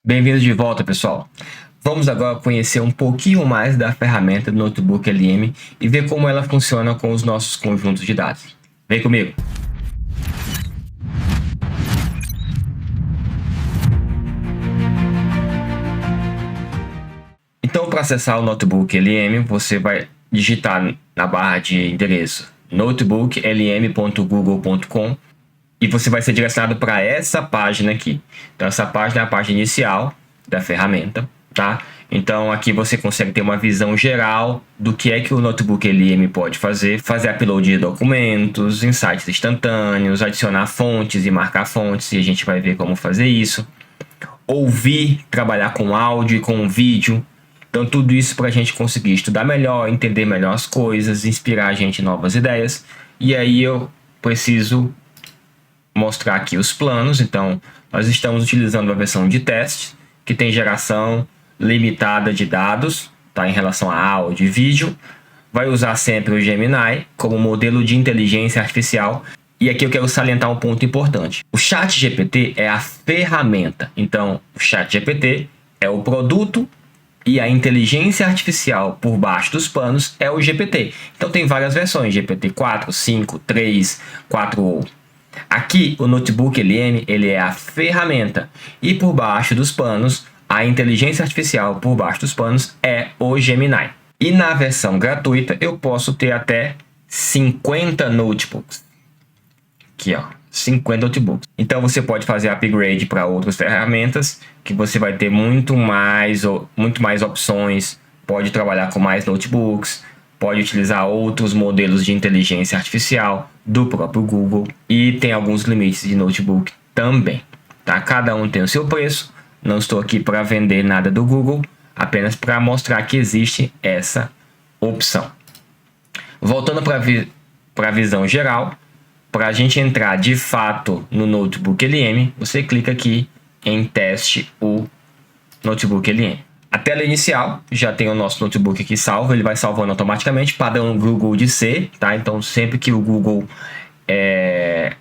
Bem-vindos de volta, pessoal. Vamos agora conhecer um pouquinho mais da ferramenta do Notebook LM e ver como ela funciona com os nossos conjuntos de dados. Vem comigo! Então, para acessar o Notebook LM, você vai digitar na barra de endereço notebooklm.google.com e você vai ser direcionado para essa página aqui. Então, essa página é a página inicial da ferramenta, tá? Então, aqui você consegue ter uma visão geral do que é que o Notebook LM pode fazer upload de documentos, insights instantâneos, adicionar fontes e marcar fontes, e a gente vai ver como fazer isso. Ouvir, trabalhar com áudio e com vídeo. Então, tudo isso para a gente conseguir estudar melhor, entender melhor as coisas, inspirar a gente em novas ideias. E aí eu preciso mostrar aqui os planos. Então, nós estamos utilizando a versão de teste, que tem geração limitada de dados, tá, em relação a áudio e vídeo. Vai usar sempre o Gemini como modelo de inteligência artificial. E aqui eu quero salientar um ponto importante. O ChatGPT é a ferramenta. Então, o ChatGPT é o produto e a inteligência artificial por baixo dos panos é o GPT. Então, tem várias versões, GPT 4, 5, 3, 4O. Aqui, o Notebook LM, ele é a ferramenta. E por baixo dos panos, a inteligência artificial por baixo dos panos é o Gemini. E na versão gratuita, eu posso ter até 50 notebooks. Aqui, ó, 50 notebooks. Então, você pode fazer upgrade para outras ferramentas, que você vai ter muito mais opções, pode trabalhar com mais notebooks, pode utilizar outros modelos de inteligência artificial do próprio Google e tem alguns limites de notebook também, tá? Cada um tem o seu preço, não estou aqui para vender nada do Google, apenas para mostrar que existe essa opção. Voltando para a visão geral, para a gente entrar de fato no Notebook LM, você clica aqui em teste o Notebook LM. A tela inicial já tem o nosso notebook aqui salvo, ele vai salvando automaticamente, padrão Google de C, tá? Então sempre que o Google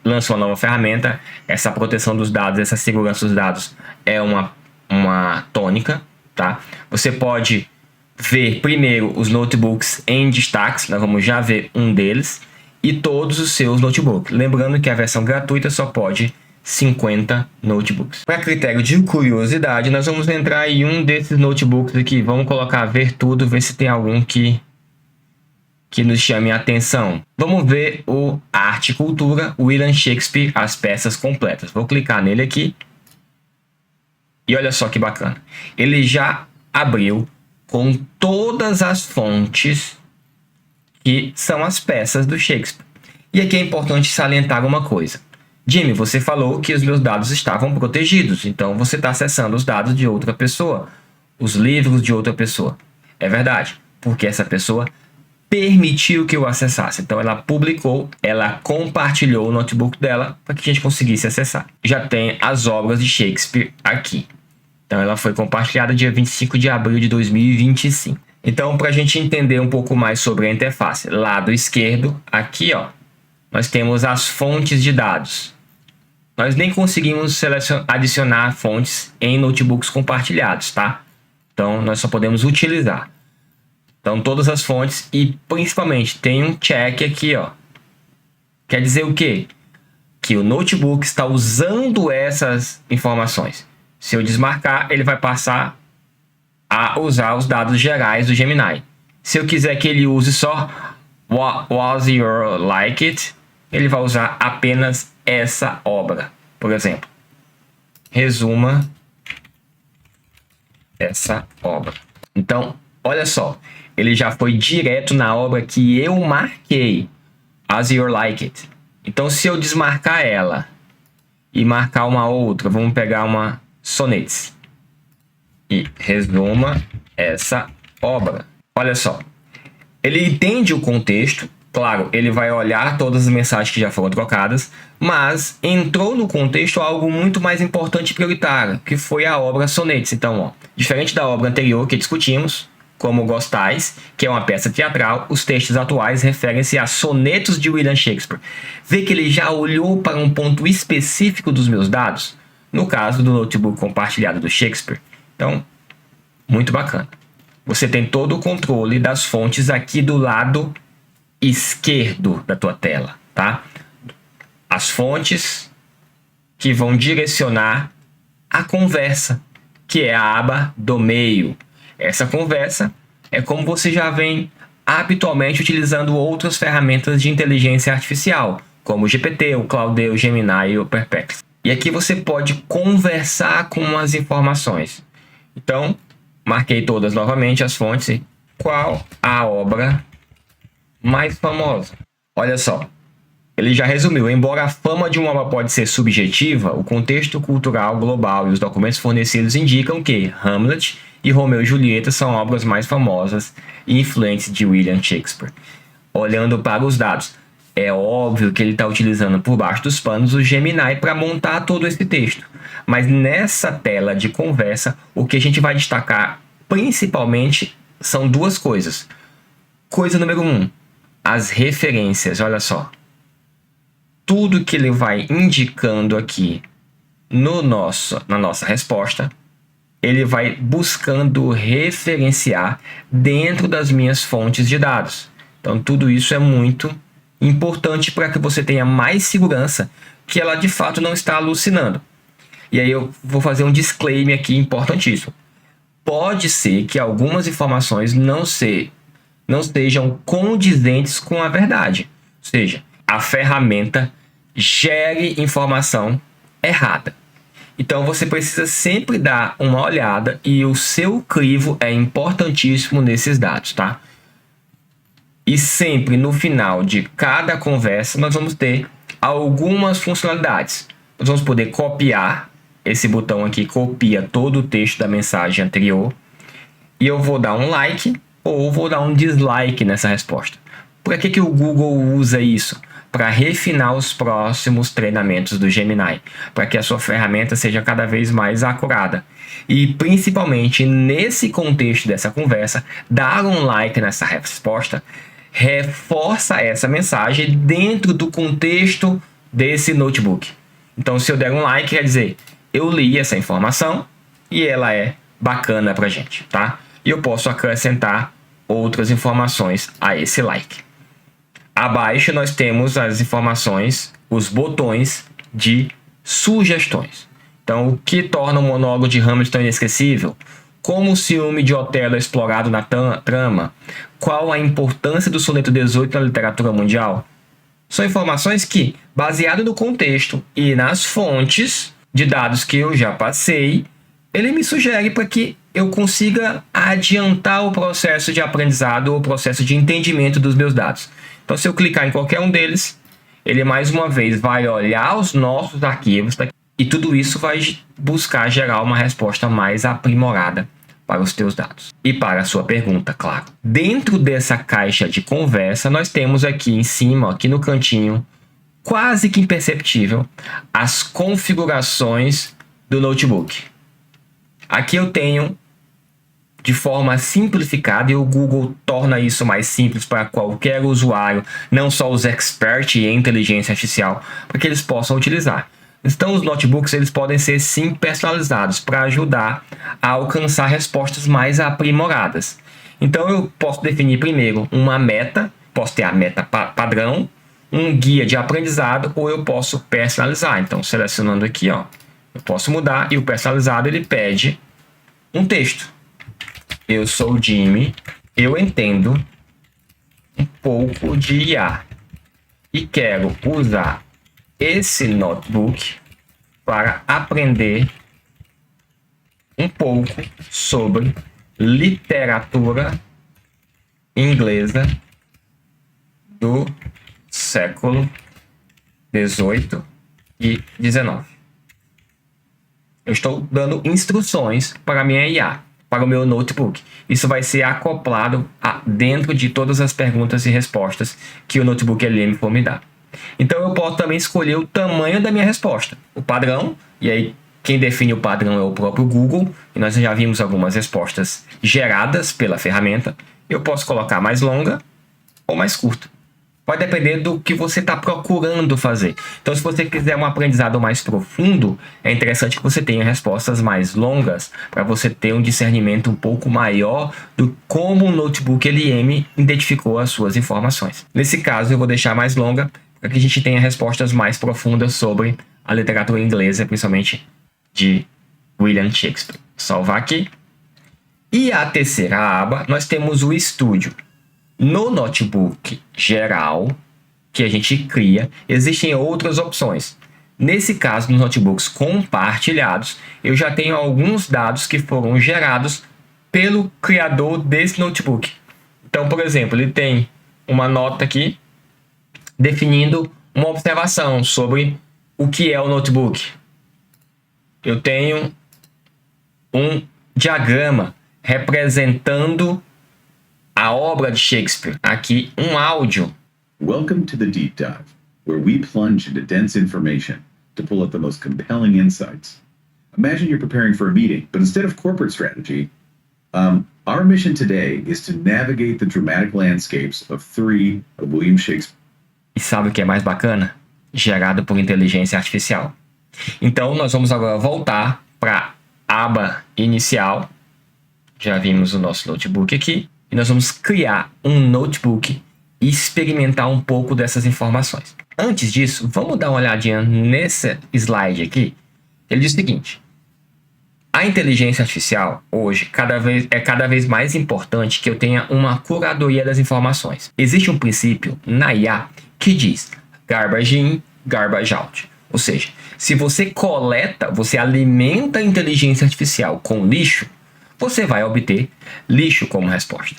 lança uma nova ferramenta, essa proteção dos dados, essa segurança dos dados é uma tônica, tá? Você pode ver primeiro os notebooks em destaques, nós vamos já ver um deles, e todos os seus notebooks. Lembrando que a versão gratuita só pode 50 notebooks. Para critério de curiosidade, nós vamos entrar em um desses notebooks aqui. Vamos colocar ver tudo, ver se tem algum que nos chame a atenção. Vamos ver o Arte e Cultura, William Shakespeare, as peças completas. Vou clicar nele aqui. E olha só que bacana. Ele já abriu com todas as fontes que são as peças do Shakespeare. E aqui é importante salientar uma coisa. Jimmy, você falou que os meus dados estavam protegidos, então você está acessando os dados de outra pessoa, os livros de outra pessoa. É verdade, porque essa pessoa permitiu que eu acessasse. Então ela publicou, ela compartilhou o notebook dela para que a gente conseguisse acessar. Já tem as obras de Shakespeare aqui. Então ela foi compartilhada dia 25 de abril de 2025. Então, para a gente entender um pouco mais sobre a interface, lado esquerdo, aqui ó, nós temos as fontes de dados. Nós nem conseguimos adicionar fontes em notebooks compartilhados, tá? Então, nós só podemos utilizar. Então, todas as fontes e, principalmente, tem um check aqui, ó. Quer dizer o quê? Que o notebook está usando essas informações. Se eu desmarcar, ele vai passar a usar os dados gerais do Gemini. Se eu quiser que ele use só Was Your Like It, ele vai usar apenas essa obra. Por exemplo, resuma essa obra. Então, olha só, ele já foi direto na obra que eu marquei, As You Like It. Então, se eu desmarcar ela e marcar uma outra, vamos pegar uma Sonnets e resuma essa obra. Olha só, ele entende o contexto. Claro, ele vai olhar todas as mensagens que já foram trocadas, mas entrou no contexto algo muito mais importante e prioritário, que foi a obra Sonnets. Então, ó, diferente da obra anterior que discutimos, como Gostais, que é uma peça teatral, os textos atuais referem-se a sonetos de William Shakespeare. Vê que ele já olhou para um ponto específico dos meus dados? no caso do notebook compartilhado do Shakespeare. Então, muito bacana. Você tem todo o controle das fontes aqui do lado esquerdo da tua tela, tá? As fontes que vão direcionar a conversa, que é a aba do meio. Essa conversa é como você já vem habitualmente utilizando outras ferramentas de inteligência artificial, como o GPT, o Claude, o Gemini e o Perplexity. E aqui você pode conversar com as informações. Então, marquei todas novamente as fontes. Qual a obra mais famosa? Olha só, ele já resumiu. Embora a fama de uma obra pode ser subjetiva, o contexto cultural global e os documentos fornecidos indicam que Hamlet e Romeu e Julieta são obras mais famosas e influentes de William Shakespeare. Olhando para os dados, é óbvio que ele está utilizando por baixo dos panos o Gemini para montar todo esse texto. Mas nessa tela de conversa, o que a gente vai destacar principalmente são duas coisas. Coisa número 1, as referências. Olha só. Tudo que ele vai indicando aqui na nossa resposta, ele vai buscando referenciar dentro das minhas fontes de dados. Então, tudo isso é muito importante para que você tenha mais segurança que ela de fato não está alucinando. E aí eu vou fazer um disclaimer aqui importantíssimo. Pode ser que algumas informações não sejam condizentes com a verdade. Ou seja, a ferramenta gere informação errada. Então você precisa sempre dar uma olhada e o seu crivo é importantíssimo nesses dados, tá? E sempre no final de cada conversa nós vamos ter algumas funcionalidades. Nós vamos poder copiar, esse botão aqui copia todo o texto da mensagem anterior, e eu vou dar um like ou vou dar um dislike nessa resposta. Por que o Google usa isso? Para refinar os próximos treinamentos do Gemini, para que a sua ferramenta seja cada vez mais acurada. E principalmente nesse contexto dessa conversa, dar um like nessa resposta reforça essa mensagem dentro do contexto desse notebook. Então, se eu der um like, quer dizer, eu li essa informação e ela é bacana pra gente, tá? E eu posso acrescentar outras informações a esse like. Abaixo nós temos as informações, os botões de sugestões. Então, o que torna o monólogo de Hamlet tão inesquecível? Como o ciúme de Otelo é explorado na trama? Qual a importância do soneto 18 na literatura mundial? São informações que, baseado no contexto e nas fontes de dados que eu já passei, ele me sugere para que eu consiga adiantar o processo de aprendizado ou o processo de entendimento dos meus dados. Então, se eu clicar em qualquer um deles, ele mais uma vez vai olhar os nossos arquivos e tudo isso vai buscar gerar uma resposta mais aprimorada para os teus dados. E para a sua pergunta, claro. Dentro dessa caixa de conversa, nós temos aqui em cima, aqui no cantinho, quase que imperceptível, as configurações do notebook. Aqui eu tenho de forma simplificada, e o Google torna isso mais simples para qualquer usuário, não só os experts em inteligência artificial, para que eles possam utilizar. Então, os notebooks eles podem ser sim personalizados para ajudar a alcançar respostas mais aprimoradas. Então, eu posso definir primeiro uma meta, posso ter a meta padrão, um guia de aprendizado, ou eu posso personalizar. Então, selecionando aqui, ó, eu posso mudar, e o personalizado ele pede um texto. Eu sou o Jimmy, eu entendo um pouco de IA e quero usar esse notebook para aprender um pouco sobre literatura inglesa do século XVIII e XIX. Eu estou dando instruções para a minha IA, para o meu notebook. Isso vai ser acoplado dentro de todas as perguntas e respostas que o notebook LM for me dar. Então eu posso também escolher o tamanho da minha resposta, o padrão, e aí quem define o padrão é o próprio Google, e nós já vimos algumas respostas geradas pela ferramenta. Eu posso colocar mais longa ou mais curta. Vai depender do que você está procurando fazer. Então, se você quiser um aprendizado mais profundo, é interessante que você tenha respostas mais longas para você ter um discernimento um pouco maior do como o notebook LM identificou as suas informações. Nesse caso, eu vou deixar mais longa para que a gente tenha respostas mais profundas sobre a literatura inglesa, principalmente de William Shakespeare. Salvar aqui. E a terceira aba, nós temos o Studio. No notebook geral que a gente cria, existem outras opções. Nesse caso, nos notebooks compartilhados, eu já tenho alguns dados que foram gerados pelo criador desse notebook. Então, por exemplo, ele tem uma nota aqui definindo uma observação sobre o que é o notebook. Eu tenho um diagrama representando a obra de Shakespeare. Aqui, um áudio. Welcome to the Deep Dive, where we plunge into dense information to pull out the most compelling insights. Imagine you're preparing for a meeting, but instead of corporate strategy, our mission today is to navigate the dramatic landscapes of 3 of William Shakespeare. E sabe o que é mais bacana? Gerado por inteligência artificial. Então, nós vamos agora voltar para a aba inicial. Já vimos o nosso notebook aqui. E nós vamos criar um notebook e experimentar um pouco dessas informações. Antes disso, vamos dar uma olhadinha nesse slide aqui. Ele diz o seguinte: a inteligência artificial hoje é cada vez mais importante que eu tenha uma curadoria das informações. Existe um princípio na IA que diz garbage in, garbage out. Ou seja, se você coleta, você alimenta a inteligência artificial com lixo, você vai obter lixo como resposta.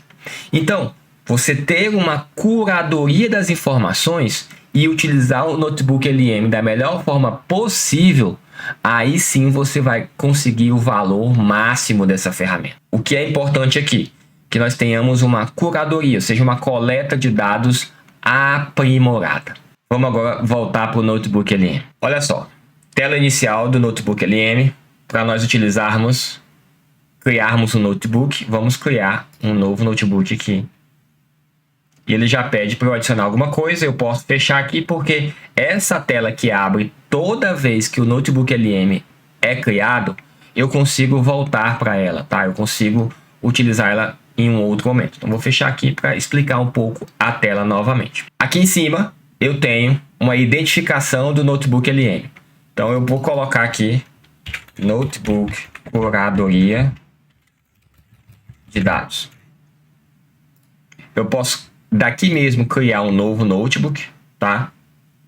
Então, você ter uma curadoria das informações e utilizar o notebook LM da melhor forma possível, aí sim você vai conseguir o valor máximo dessa ferramenta. O que é importante aqui? Que nós tenhamos uma curadoria, ou seja, uma coleta de dados aprimorada. Vamos agora voltar para o notebook LM. Olha só, tela inicial do notebook LM. Para nós criarmos um notebook, vamos criar um novo notebook aqui. E ele já pede para eu adicionar alguma coisa. Eu posso fechar aqui porque essa tela que abre toda vez que o notebook LM é criado, eu consigo voltar para ela, tá? Eu consigo utilizar ela em um outro momento. Então vou fechar aqui para explicar um pouco a tela novamente. Aqui em cima eu tenho uma identificação do notebook LM. Então eu vou colocar aqui notebook curadoria de dados. Eu posso daqui mesmo criar um novo notebook, tá?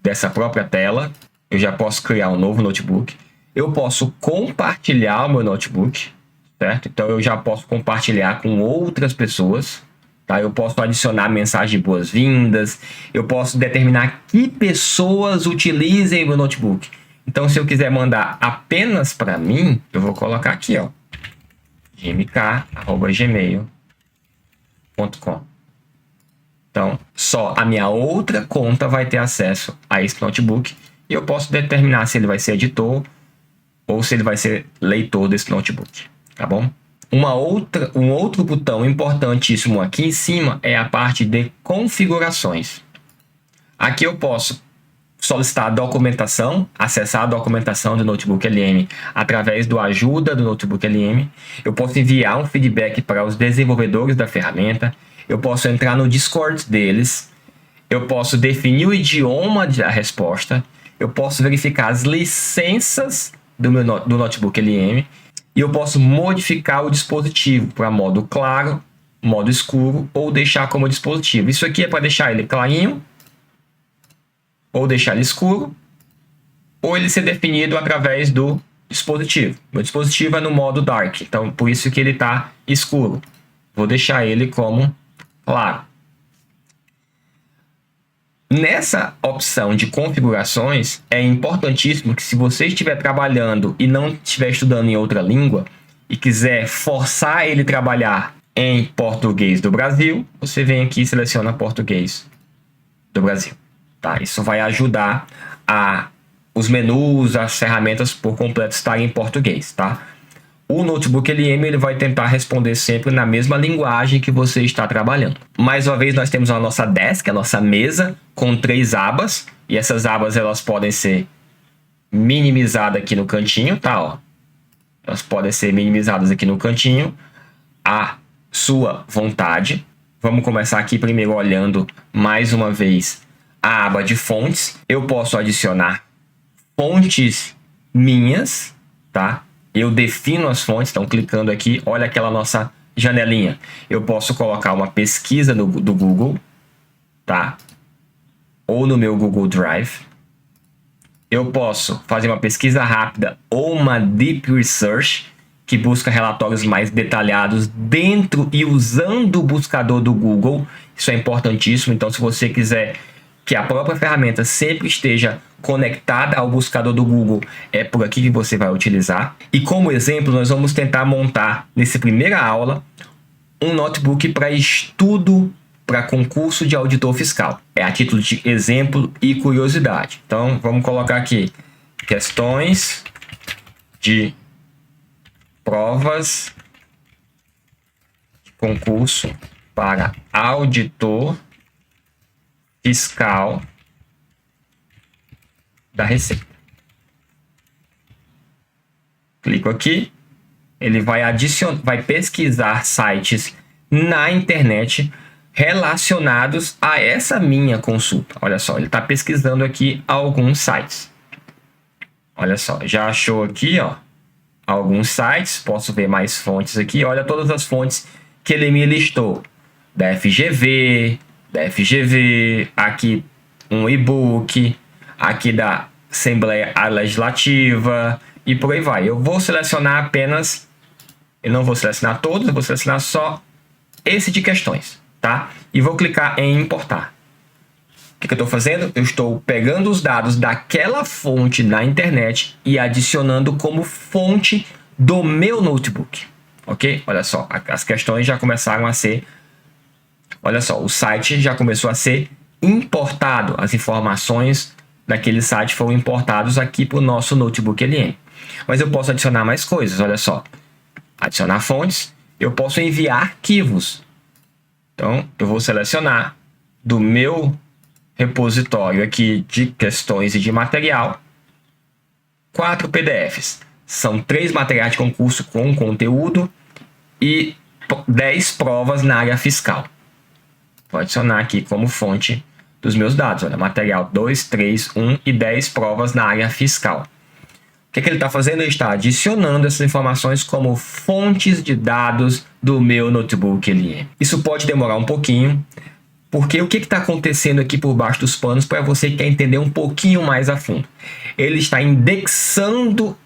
Dessa própria tela. Eu já posso criar um novo notebook. Eu posso compartilhar o meu notebook, certo? Então eu já posso compartilhar com outras pessoas, tá? Eu posso adicionar mensagem de boas-vindas. Eu posso determinar que pessoas utilizem o meu notebook. Então, se eu quiser mandar apenas para mim, eu vou colocar aqui, ó, gmk@gmail.com. Então, só a minha outra conta vai ter acesso a esse notebook e eu posso determinar se ele vai ser editor ou se ele vai ser leitor desse notebook, tá bom? Um outro botão importantíssimo aqui em cima é a parte de configurações. Aqui eu posso solicitar a documentação, acessar a documentação do notebook LM através do ajuda do notebook LM. Eu posso enviar um feedback para os desenvolvedores da ferramenta. Eu posso entrar no Discord deles. Eu posso definir o idioma da resposta. Eu posso verificar as licenças do notebook LM. E eu posso modificar o dispositivo para modo claro, modo escuro ou deixar como dispositivo. Isso aqui é para deixar ele clarinho, ou deixar ele escuro, ou ele ser definido através do dispositivo. O dispositivo é no modo dark, então por isso que ele está escuro. Vou deixar ele como claro. Nessa opção de configurações, é importantíssimo que se você estiver trabalhando e não estiver estudando em outra língua e quiser forçar ele a trabalhar em português do Brasil, você vem aqui e seleciona português do Brasil. Tá? Isso vai ajudar os menus, as ferramentas por completo estarem em português. Tá? o Notebook LM ele vai tentar responder sempre na mesma linguagem que você está trabalhando. Mais uma vez, nós temos a nossa desk, a nossa mesa, com 3 abas. E essas abas elas podem ser minimizadas aqui no cantinho, tá? Ó. Elas podem ser minimizadas aqui no cantinho, à sua vontade. Vamos começar aqui primeiro olhando mais uma vez a aba de fontes. Eu posso adicionar fontes minhas, tá? Eu defino as fontes, então clicando aqui, olha aquela nossa janelinha. Eu posso colocar uma pesquisa do Google, tá? Ou no meu Google Drive. Eu posso fazer uma pesquisa rápida ou uma Deep Research, que busca relatórios mais detalhados dentro e usando o buscador do Google. Isso é importantíssimo. Então, se você quiser que a própria ferramenta sempre esteja conectada ao buscador do Google, é por aqui que você vai utilizar. E como exemplo, nós vamos tentar montar, nessa primeira aula, um notebook para estudo para concurso de auditor fiscal. É a título de exemplo e curiosidade. Então, vamos colocar aqui questões de provas de concurso para auditor fiscal da Receita. Clico aqui, ele vai pesquisar sites na internet relacionados a essa minha consulta. Olha só, ele está pesquisando aqui alguns sites. Olha só, já achou aqui, ó, alguns sites. Posso ver mais fontes aqui. Olha todas as fontes que ele me listou. Da FGV, aqui um e-book, aqui da Assembleia Legislativa e por aí vai. Eu vou selecionar apenas, eu não vou selecionar todos, eu vou selecionar só esse de questões, tá? E vou clicar em importar. O que eu estou fazendo? Eu estou pegando os dados daquela fonte na internet e adicionando como fonte do meu notebook, ok? Olha só, as questões já começaram a ser, olha só, o site já começou a ser importado, as informações daquele site foram importados aqui para o nosso notebook LM. Mas eu posso adicionar mais coisas, olha só, adicionar fontes, eu posso enviar arquivos. Então, eu vou selecionar do meu repositório aqui de questões e de material 4 PDFs. São 3 materiais de concurso com conteúdo e 10 provas na área fiscal. Vou adicionar aqui como fonte dos meus dados. Olha, material 2, 3, 1 e 10 provas na área fiscal. O que ele está fazendo? Ele está adicionando essas informações como fontes de dados do meu notebook LM. Isso pode demorar um pouquinho, porque o que está acontecendo aqui por baixo dos panos para você que quer entender um pouquinho mais a fundo? Ele está indexando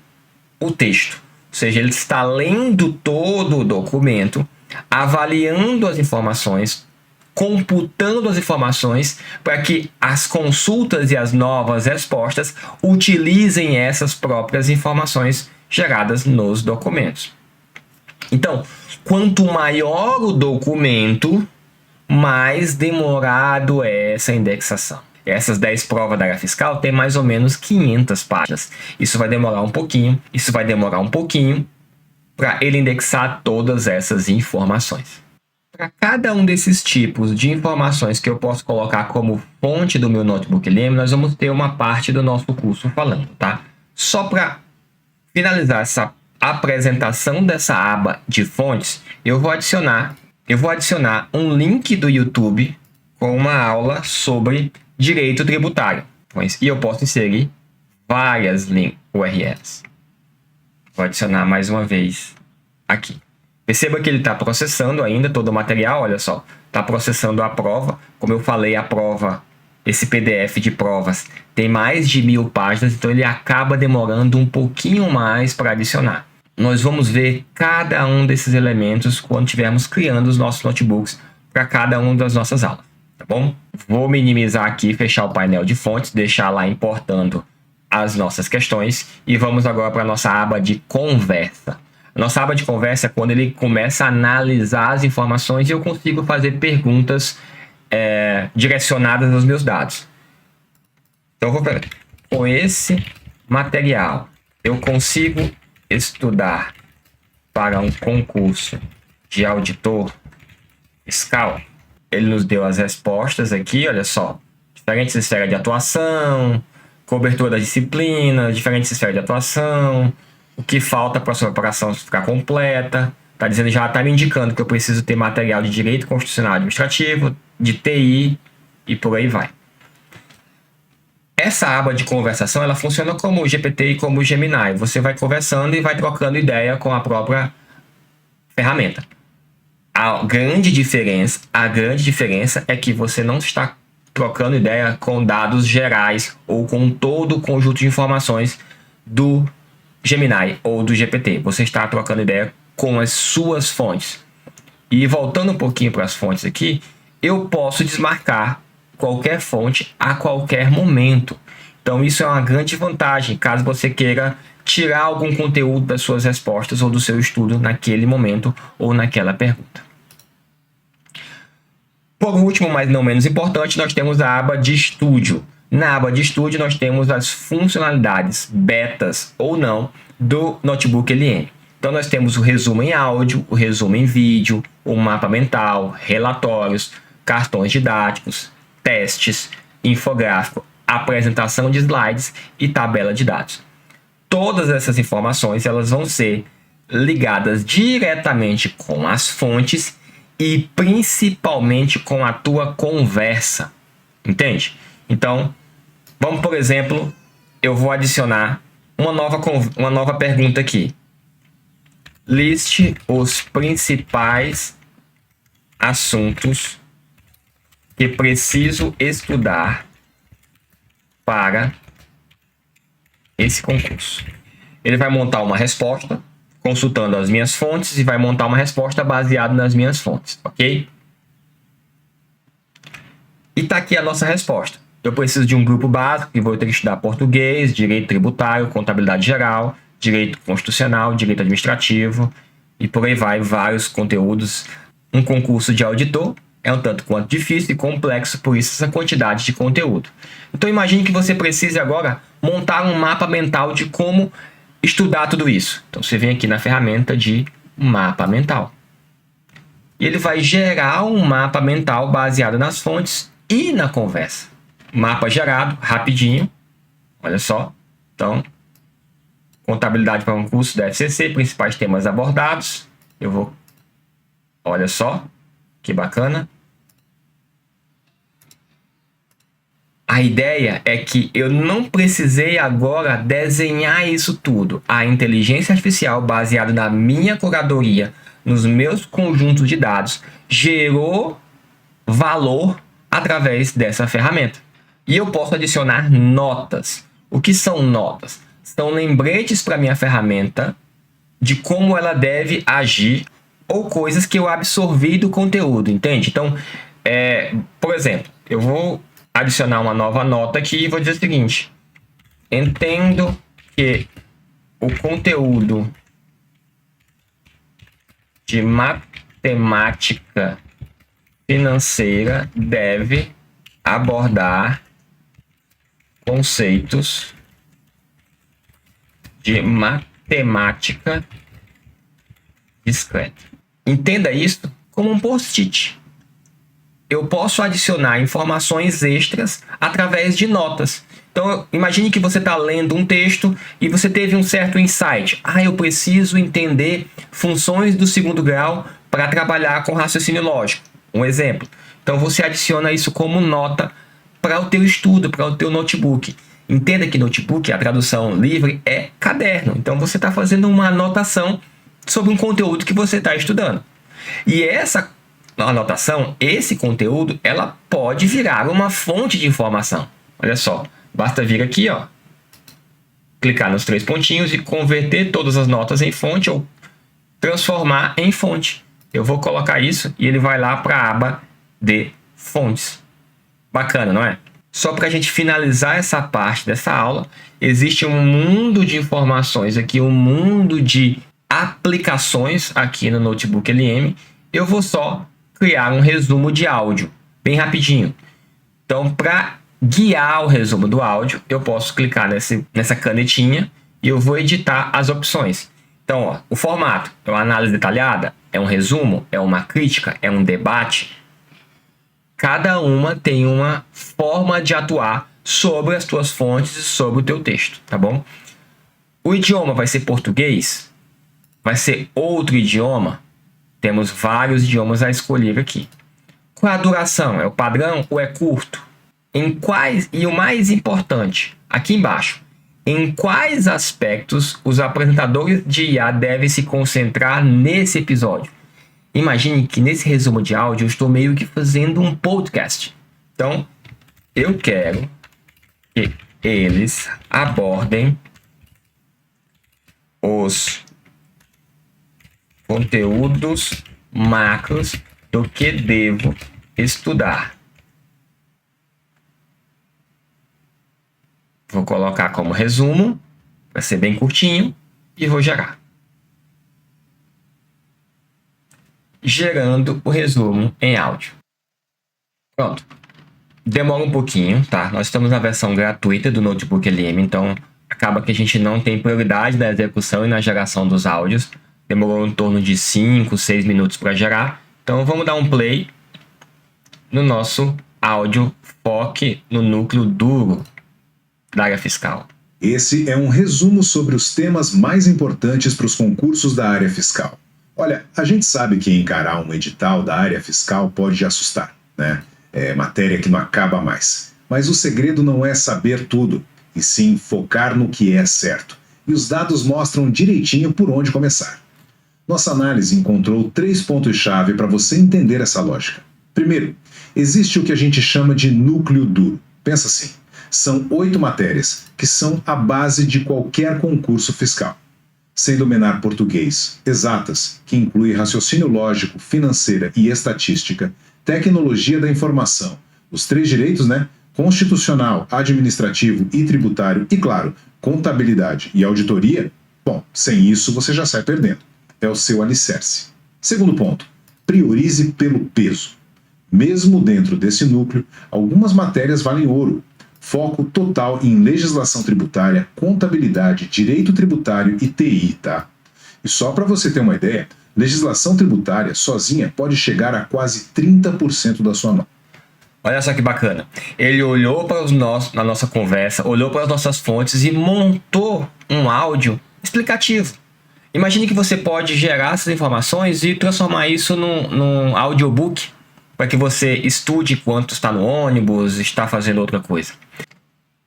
o texto, ou seja, ele está lendo todo o documento, avaliando as informações, computando as informações para que as consultas e as novas respostas utilizem essas próprias informações geradas nos documentos. Então, quanto maior o documento, mais demorado é essa indexação. Essas 10 provas da área fiscal tem mais ou menos 500 páginas. Isso vai demorar um pouquinho, para ele indexar todas essas informações. Para cada um desses tipos de informações que eu posso colocar como fonte do meu notebook LM, nós vamos ter uma parte do nosso curso falando, tá? Só para finalizar essa apresentação dessa aba de fontes, eu vou adicionar um link do YouTube com uma aula sobre direito tributário. E eu posso inserir várias URLs. Vou adicionar mais uma vez aqui. Perceba que ele está processando ainda todo o material, olha só. Está processando a prova. Como eu falei, a prova, esse PDF de provas, tem mais de 1000 páginas, então ele acaba demorando um pouquinho mais para adicionar. Nós vamos ver cada um desses elementos quando estivermos criando os nossos notebooks para cada uma das nossas aulas, tá bom? Vou minimizar aqui, fechar o painel de fontes, deixar lá importando as nossas questões e vamos agora para a nossa aba de conversa. A nossa aba de conversa é quando ele começa a analisar as informações e eu consigo fazer perguntas direcionadas aos meus dados. Então, eu vou ver. Com esse material, eu consigo estudar para um concurso de auditor fiscal. Ele nos deu as respostas aqui, olha só. Diferentes esferas de atuação, cobertura das disciplinas, diferentes esferas de atuação, o que falta para a sua operação ficar completa. Tá dizendo, já está me indicando que eu preciso ter material de direito constitucional administrativo, de TI e por aí vai. Essa aba de conversação, ela funciona como o GPT e como o Gemini. Você vai conversando e vai trocando ideia com a própria ferramenta. A grande diferença é que você não está trocando ideia com dados gerais ou com todo o conjunto de informações do Gemini ou do GPT. Você está trocando ideia com as suas fontes. E voltando um pouquinho para as fontes aqui, eu posso desmarcar qualquer fonte a qualquer momento. Então isso é uma grande vantagem caso você queira tirar algum conteúdo das suas respostas ou do seu estudo naquele momento ou naquela pergunta. Por último, mas não menos importante, nós temos a aba de estúdio. Na aba de estúdio nós temos as funcionalidades betas ou não do Notebook LM. Então nós temos o resumo em áudio, o resumo em vídeo, o mapa mental, relatórios, cartões didáticos, testes, infográfico, apresentação de slides e tabela de dados. Todas essas informações elas vão ser ligadas diretamente com as fontes e principalmente com a tua conversa. Entende? Então, vamos, por exemplo, eu vou adicionar uma nova pergunta aqui. Liste os principais assuntos que preciso estudar para esse concurso. Ele vai montar uma resposta consultando as minhas fontes e vai montar uma resposta baseada nas minhas fontes, ok? E está aqui a nossa resposta. Eu preciso de um grupo básico que vou ter que estudar português, direito tributário, contabilidade geral, direito constitucional, direito administrativo e por aí vai, vários conteúdos. Um concurso de auditor é um tanto quanto difícil e complexo, por isso essa quantidade de conteúdo. Então imagine que você precise agora montar um mapa mental de como estudar tudo isso. Então você vem aqui na ferramenta de mapa mental. E ele vai gerar um mapa mental baseado nas fontes e na conversa. Mapa gerado, rapidinho. Olha só. Então, contabilidade para concurso da FCC, principais temas abordados. Eu vou... Olha só. Que bacana. A ideia é que eu não precisei agora desenhar isso tudo. A inteligência artificial, baseada na minha curadoria, nos meus conjuntos de dados, gerou valor através dessa ferramenta. E eu posso adicionar notas. O que são notas? São lembretes para minha ferramenta de como ela deve agir ou coisas que eu absorvi do conteúdo, entende? Então, por exemplo, eu vou adicionar uma nova nota aqui e vou dizer o seguinte: entendo que o conteúdo de matemática financeira deve abordar conceitos de matemática discreta. Entenda isso como um post-it. Eu posso adicionar informações extras através de notas. Então, imagine que você está lendo um texto e você teve um certo insight. Eu preciso entender funções do segundo grau para trabalhar com raciocínio lógico. Um exemplo. Então, você adiciona isso como nota para o teu estudo, para o teu notebook. Entenda que notebook, a tradução livre, é caderno. Então, você está fazendo uma anotação sobre um conteúdo que você está estudando. E essa anotação, esse conteúdo, ela pode virar uma fonte de informação. Olha só, basta vir aqui, ó, clicar nos 3 pontinhos e converter todas as notas em fonte ou transformar em fonte. Eu vou colocar isso e ele vai lá para a aba de fontes. Bacana, não é? Só para a gente finalizar essa parte dessa aula, existe um mundo de informações aqui, um mundo de aplicações aqui no Notebook LM. Eu vou só criar um resumo de áudio, bem rapidinho. Então, para guiar o resumo do áudio, eu posso clicar nessa canetinha e eu vou editar as opções. Então, ó, o formato é uma análise detalhada, é um resumo, é uma crítica, é um debate. Cada uma tem uma forma de atuar sobre as tuas fontes e sobre o teu texto, tá bom? O idioma vai ser português? Vai ser outro idioma? Temos vários idiomas a escolher aqui. Qual é a duração? É o padrão ou é curto? E o mais importante, aqui embaixo, em quais aspectos os apresentadores de IA devem se concentrar nesse episódio? Imagine que nesse resumo de áudio eu estou meio que fazendo um podcast. Então, eu quero que eles abordem os conteúdos macros do que devo estudar. Vou colocar como resumo, vai ser bem curtinho, e vou gerar. Gerando o resumo em áudio. Pronto. Demora um pouquinho, tá? Nós estamos na versão gratuita do Notebook LM, então acaba que a gente não tem prioridade na execução e na geração dos áudios. Demorou em torno de 5, 6 minutos para gerar. Então vamos dar um play no nosso áudio Foque no núcleo duro da área fiscal. Esse é um resumo sobre os temas mais importantes para os concursos da área fiscal. Olha, a gente sabe que encarar um edital da área fiscal pode assustar, né? É matéria que não acaba mais. Mas o segredo não é saber tudo, e sim focar no que é certo. E os dados mostram direitinho por onde começar. Nossa análise encontrou 3 pontos-chave para você entender essa lógica. Primeiro, existe o que a gente chama de núcleo duro. Pensa assim, são 8 matérias que são a base de qualquer concurso fiscal. Sem dominar português, exatas, que inclui raciocínio lógico, financeira e estatística, tecnologia da informação, os 3 direitos, né? Constitucional, administrativo e tributário e, claro, contabilidade e auditoria, bom, sem isso você já sai perdendo. É o seu alicerce. Segundo ponto, priorize pelo peso. Mesmo dentro desse núcleo, algumas matérias valem ouro. Foco total em legislação tributária, contabilidade, direito tributário e TI, tá? E só para você ter uma ideia, legislação tributária sozinha pode chegar a quase 30% da sua nota. Olha só que bacana. Ele olhou para na nossa conversa, olhou para as nossas fontes e montou um áudio explicativo. Imagine que você pode gerar essas informações e transformar isso num audiobook para que você estude enquanto está no ônibus, está fazendo outra coisa.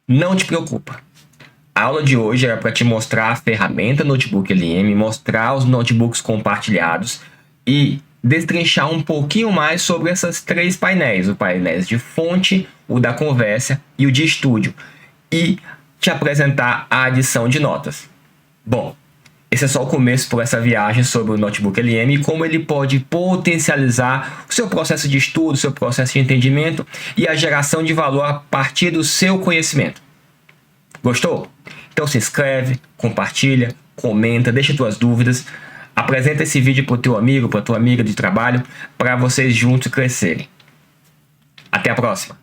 Não te preocupa. A aula de hoje era para te mostrar a ferramenta Notebook LM, mostrar os notebooks compartilhados e destrinchar um pouquinho mais sobre esses 3 painéis. O painel de fonte, o da conversa e o de estúdio. E te apresentar a adição de notas. Bom, esse é só o começo por essa viagem sobre o Notebook LM e como ele pode potencializar o seu processo de estudo, o seu processo de entendimento e a geração de valor a partir do seu conhecimento. Gostou? Então se inscreve, compartilha, comenta, deixa suas dúvidas, apresenta esse vídeo para o teu amigo, para a tua amiga de trabalho, para vocês juntos crescerem. Até a próxima!